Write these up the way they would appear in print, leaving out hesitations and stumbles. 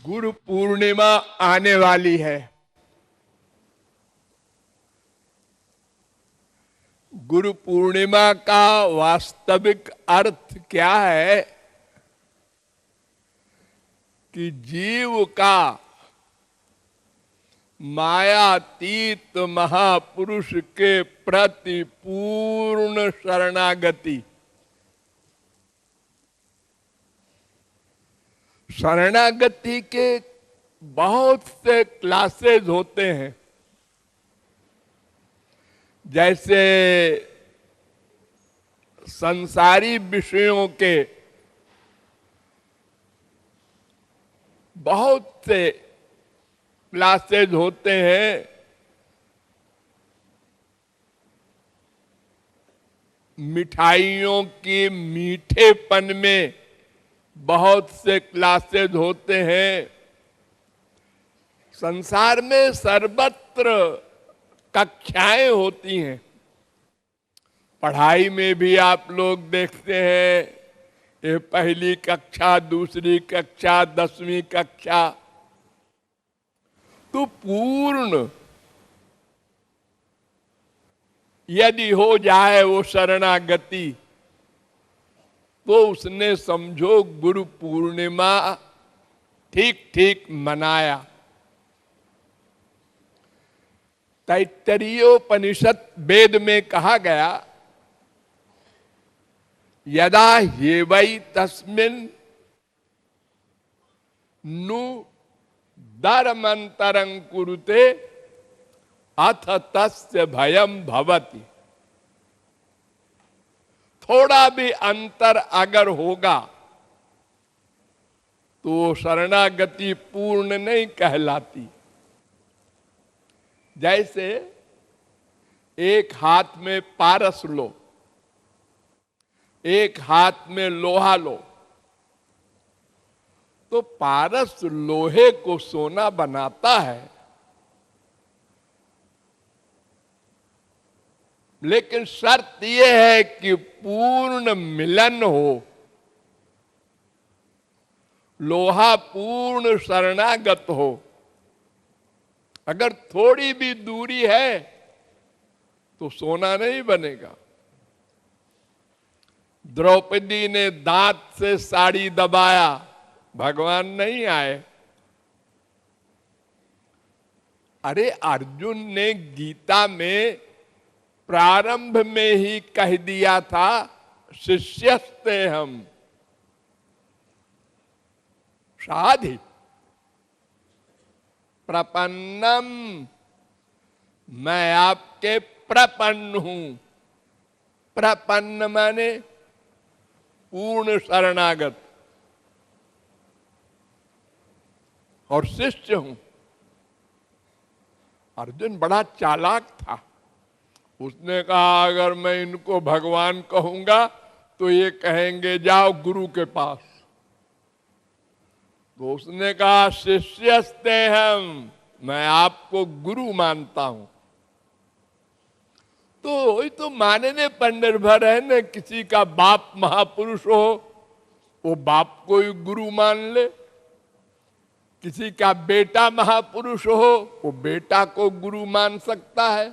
गुरु पूर्णिमा आने वाली है। गुरु पूर्णिमा का वास्तविक अर्थ क्या है कि जीव का मायातीत महापुरुष के प्रति पूर्ण शरणागति। शरणागति के बहुत से क्लासेस होते हैं, जैसे संसारी विषयों के बहुत से क्लासेज होते हैं। मिठाइयों के मीठेपन में बहुत से क्लासेज होते हैं। संसार में सर्वत्र कक्षाएं होती हैं। पढ़ाई में भी आप लोग देखते हैं, ये पहली कक्षा, दूसरी कक्षा, 10वीं कक्षा। तो पूर्ण यदि हो जाए वो शरणागति, तो उसने समझो गुरु पूर्णिमा ठीक ठीक मनाया। तैत्तरीयोपनिषद वेद में कहा गया, यदा ह्येवै तस्मिन् नु धर्मान्तरं कुरुते अथ तस्य भयं भवति। थोड़ा भी अंतर अगर होगा तो शरणागति पूर्ण नहीं कहलाती। जैसे एक हाथ में पारस लो, एक हाथ में लोहा लो, तो पारस लोहे को सोना बनाता है, लेकिन शर्त यह है कि पूर्ण मिलन हो। लोहा पूर्ण शरणागत हो। अगर थोड़ी भी दूरी है तो सोना नहीं बनेगा। द्रौपदी ने दांत से साड़ी दबाया, भगवान नहीं आए। अरे अर्जुन ने गीता में प्रारंभ में ही कह दिया था, शिष्यस्ते हम साधि प्रपन्नम, मैं आपके प्रपन्न हूं। प्रपन्न माने पूर्ण शरणागत, और शिष्य हूं। अर्जुन बड़ा चालाक था। उसने कहा अगर मैं इनको भगवान कहूंगा तो ये कहेंगे जाओ गुरु के पास। तो उसने कहा शिष्यस्ते हम, मैं आपको गुरु मानता हूं। तो वही तो मानने पर निर्भर है न। किसी का बाप महापुरुष हो, वो बाप को ही गुरु मान ले। किसी का बेटा महापुरुष हो, वो बेटा को गुरु मान सकता है।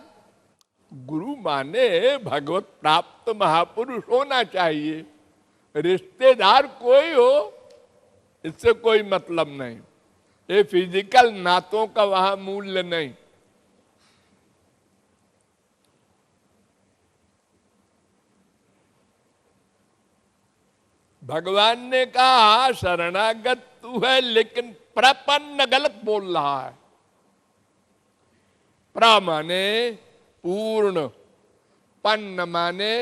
गुरु माने भगवत प्राप्त महापुरुष होना चाहिए। रिश्तेदार कोई हो, इससे कोई मतलब नहीं। ये फिजिकल नातों का वहां मूल्य नहीं। भगवान ने कहा शरणागत तू है, लेकिन प्रपन्न गलत बोल रहा है। प्र माने पूर्ण, पन्न माने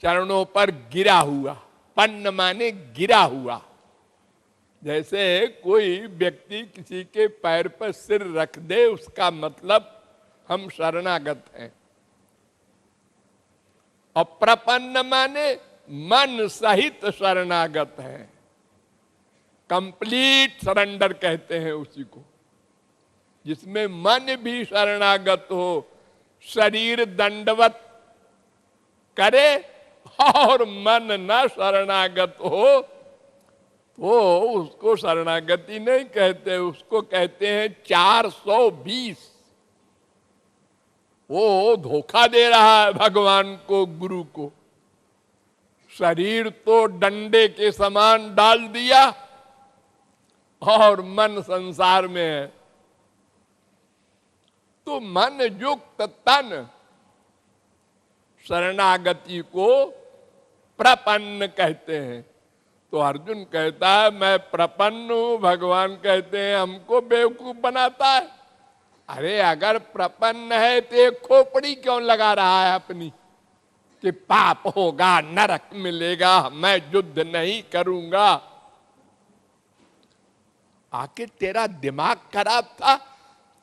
चरणों पर गिरा हुआ। पन्न माने गिरा हुआ। जैसे कोई व्यक्ति किसी के पैर पर सिर रख दे, उसका मतलब हम शरणागत हैं। और प्रपन्न माने मन सहित शरणागत है। कंप्लीट सरेंडर कहते हैं उसी को, जिसमें मन भी शरणागत हो, शरीर दंडवत करे और मन न शरणागत हो, तो उसको शरणागति नहीं कहते, उसको कहते हैं 420। वो धोखा दे रहा है भगवान को, गुरु को। शरीर तो डंडे के समान डाल दिया और मन संसार में है। तो मन युक्त तन शरणागति को प्रपन्न कहते हैं। तो अर्जुन कहता है मैं प्रपन्न हूं, भगवान कहते हैं हमको बेवकूफ बनाता है। अरे अगर प्रपन्न है तो एक खोपड़ी क्यों लगा रहा है अपनी कि पाप होगा, नरक मिलेगा, मैं युद्ध नहीं करूंगा। आखिर तेरा दिमाग खराब था?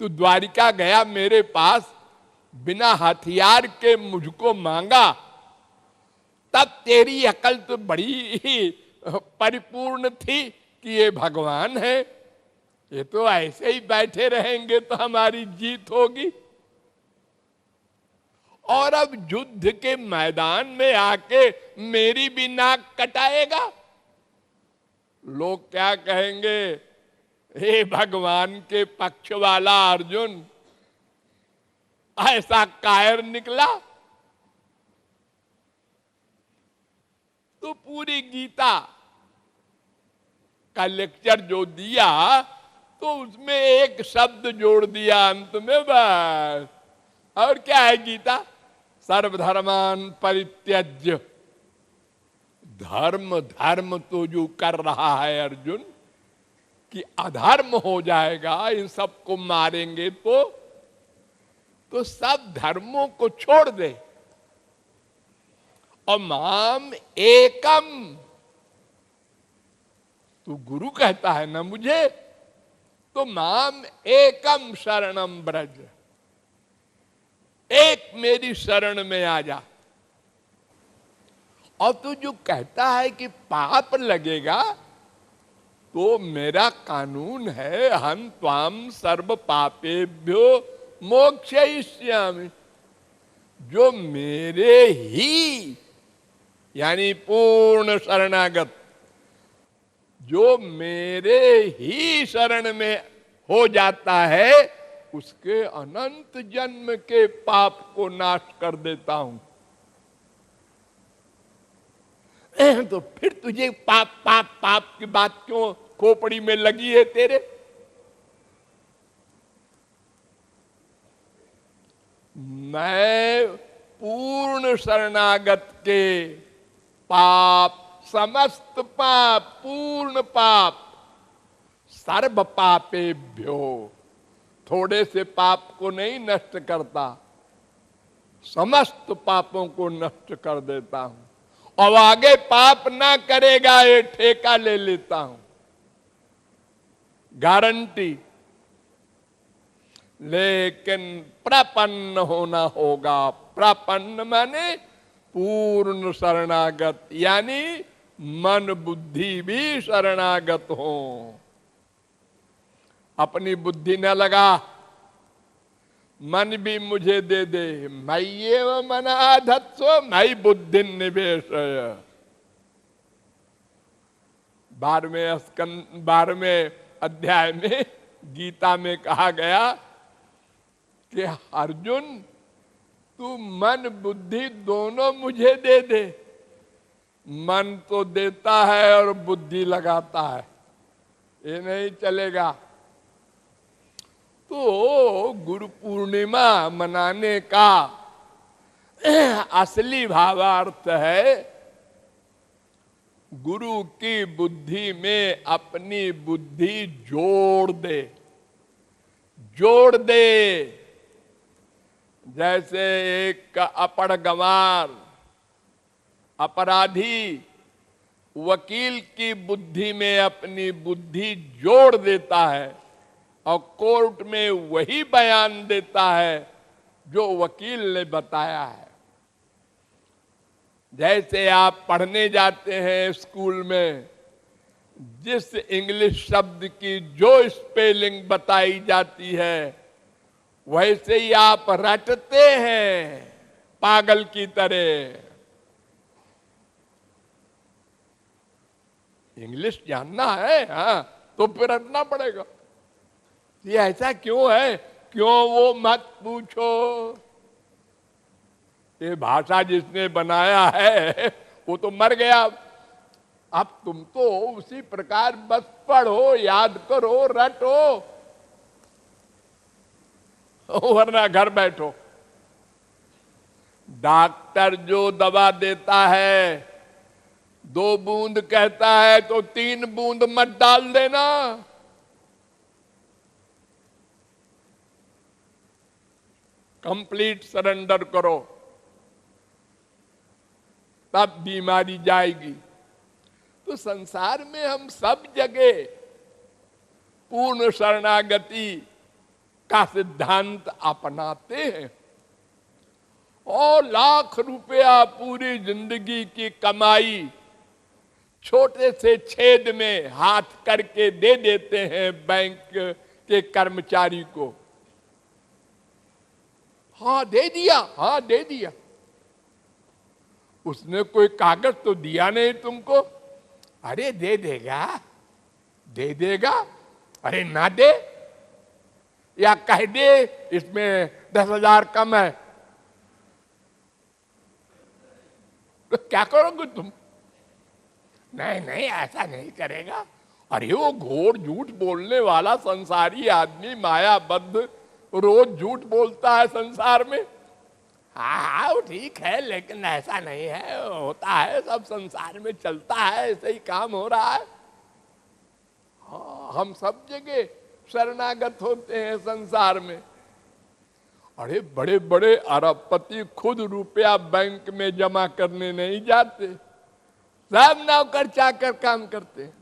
तू द्वारिका गया मेरे पास, बिना हथियार के मुझको मांगा, तब तेरी अकल तो बड़ी ही परिपूर्ण थी कि ये भगवान है, ये तो ऐसे ही बैठे रहेंगे तो हमारी जीत होगी। और अब युद्ध के मैदान में आके मेरी भी नाक कटाएगा। लोग क्या कहेंगे? हे भगवान के पक्ष वाला अर्जुन, ऐसा कायर निकला। तो पूरी गीता का लेक्चर जो दिया तो उसमें एक शब्द जोड़ दिया अंत में, बस। और क्या है गीता? सर्वधर्मान परित्यज्य। धर्म धर्म तो जो कर रहा है अर्जुन कि अधर्म हो जाएगा, इन सबको मारेंगे तो सब धर्मों को छोड़ दे और माम एकम, तू गुरु कहता है ना मुझे, तो माम एकम शरणम ब्रज, एक मेरी शरण में आ जा। और तू जो कहता है कि पाप लगेगा, तो मेरा कानून है हम त्वाम सर्व पापेभ्यो मोक्षयिष्यामि। जो मेरे ही यानी पूर्ण शरणागत, जो मेरे ही शरण में हो जाता है, उसके अनंत जन्म के पाप को नाश कर देता हूं। तो फिर तुझे पाप पाप पाप की बात क्यों खोपड़ी में लगी है तेरे? मैं पूर्ण शरणागत के पाप, समस्त पाप, पूर्ण पाप, सर्व पापेभ्यो, थोड़े से पाप को नहीं नष्ट करता, समस्त पापों को नष्ट कर देता हूं। और आगे पाप ना करेगा ये ठेका ले लेता हूं, गारंटी। लेकिन प्रपन्न होना होगा। प्रपन्न माने पूर्ण शरणागत, यानी मन बुद्धि भी शरणागत हो। अपनी बुद्धि न लगा, मन भी मुझे दे दे। मय्येव मनः धत्सो मयि बुद्धि निवेशय। 12वें अध्याय में गीता में कहा गया कि अर्जुन तू मन बुद्धि दोनों मुझे दे दे। मन तो देता है और बुद्धि लगाता है, ये नहीं चलेगा। तो गुरु पूर्णिमा मनाने का असली भावार्थ है गुरु की बुद्धि में अपनी बुद्धि जोड़ दे, जोड़ दे। जैसे एक अपढ़ गंवार अपराधी वकील की बुद्धि में अपनी बुद्धि जोड़ देता है और कोर्ट में वही बयान देता है जो वकील ने बताया है। जैसे आप पढ़ने जाते हैं स्कूल में, जिस इंग्लिश शब्द की जो स्पेलिंग बताई जाती है वैसे ही आप रटते हैं पागल की तरह। इंग्लिश जानना है, हाँ, तो फिर रटना पड़ेगा। ये ऐसा क्यों है, क्यों वो मत पूछो। ये भाषा जिसने बनाया है वो तो मर गया। अब तुम तो उसी प्रकार बस पढ़ो, याद करो, रटो, वरना घर बैठो। डॉक्टर जो दवा देता है 2 बूंद कहता है तो 3 बूंद मत डाल देना। कंप्लीट सरेंडर करो, तब बीमारी जाएगी। तो संसार में हम सब जगह पूर्ण शरणागति का सिद्धांत अपनाते हैं और लाख रुपया पूरी जिंदगी की कमाई छोटे से छेद में हाथ करके दे देते हैं बैंक के कर्मचारी को। हाँ दे दिया, हाँ दे दिया। उसने कोई कागज तो दिया नहीं तुमको। अरे दे देगा, दे देगा, अरे ना दे, या कह दे इसमें 10,000 कम है, तो क्या करोगे तुम? नहीं नहीं ऐसा नहीं करेगा। अरे वो घोर झूठ बोलने वाला संसारी आदमी मायाबद्ध रोज झूठ बोलता है संसार में। हाँ वो ठीक है, लेकिन ऐसा नहीं है, होता है, सब संसार में चलता है, ऐसे ही काम हो रहा है। हाँ हम सब जगह शरणागत होते हैं संसार में। अरे बड़े बड़े अरबपति खुद रुपया बैंक में जमा करने नहीं जाते, सब नौकर चाकर काम करते हैं।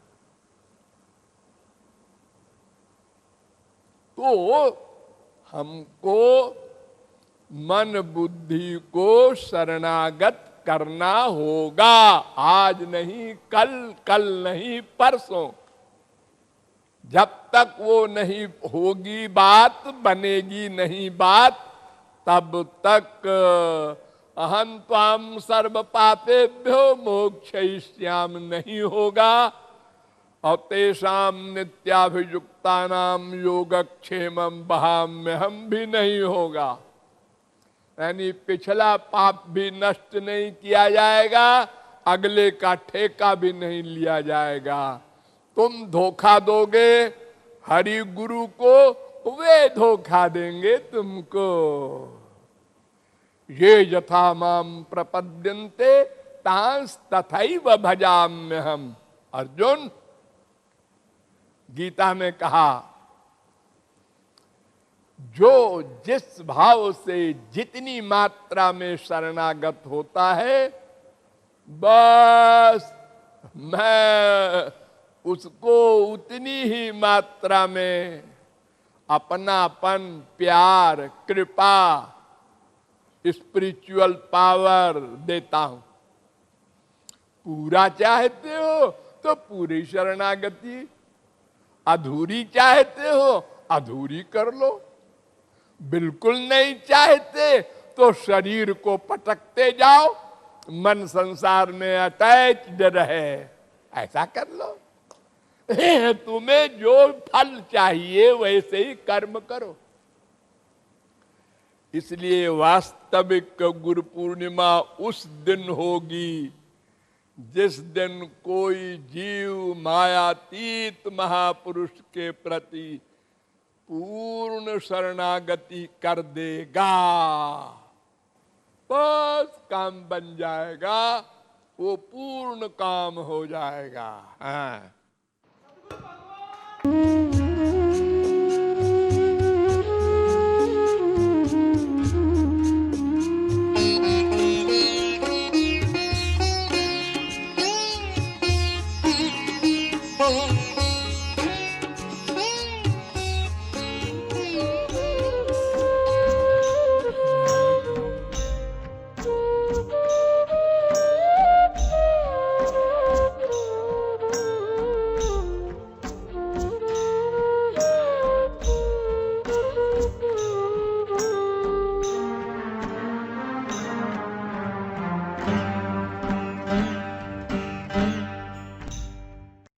तो हमको मन बुद्धि को शरणागत करना होगा, आज नहीं कल, कल नहीं परसों। जब तक वो नहीं होगी बात, बनेगी नहीं बात, तब तक अहं त्वाम सर्व पापेभ्यो मोक्षयिष्याम नहीं होगा और तेषाम नित्याभियुक्तानाम योगक्षेमम वहाम्यहम भी नहीं होगा। यानी पिछला पाप भी नष्ट नहीं किया जाएगा, अगले का ठेका भी नहीं लिया जाएगा। तुम धोखा दोगे हरि गुरु को, वे धोखा देंगे तुमको। ये यथा माम प्रपद्यन्ते तांस तथैव भजाम्यहम्। अर्जुन, गीता में कहा जो जिस भाव से जितनी मात्रा में शरणागत होता है, बस मैं उसको उतनी ही मात्रा में अपनापन, प्यार, कृपा, स्पिरिचुअल पावर देता हूं। पूरा चाहते हो तो पूरी शरणागति, अधूरी चाहते हो अधूरी कर लो, बिल्कुल नहीं चाहते तो शरीर को पटकते जाओ, मन संसार में अटैच्ड रहे, ऐसा कर लो। तुम्हें जो फल चाहिए वैसे ही कर्म करो। इसलिए वास्तविक गुरु पूर्णिमा उस दिन होगी जिस दिन कोई जीव मायातीत महापुरुष के प्रति पूर्ण शरणागति कर देगा, बस काम बन जाएगा, वो पूर्ण काम हो जाएगा। हाँ।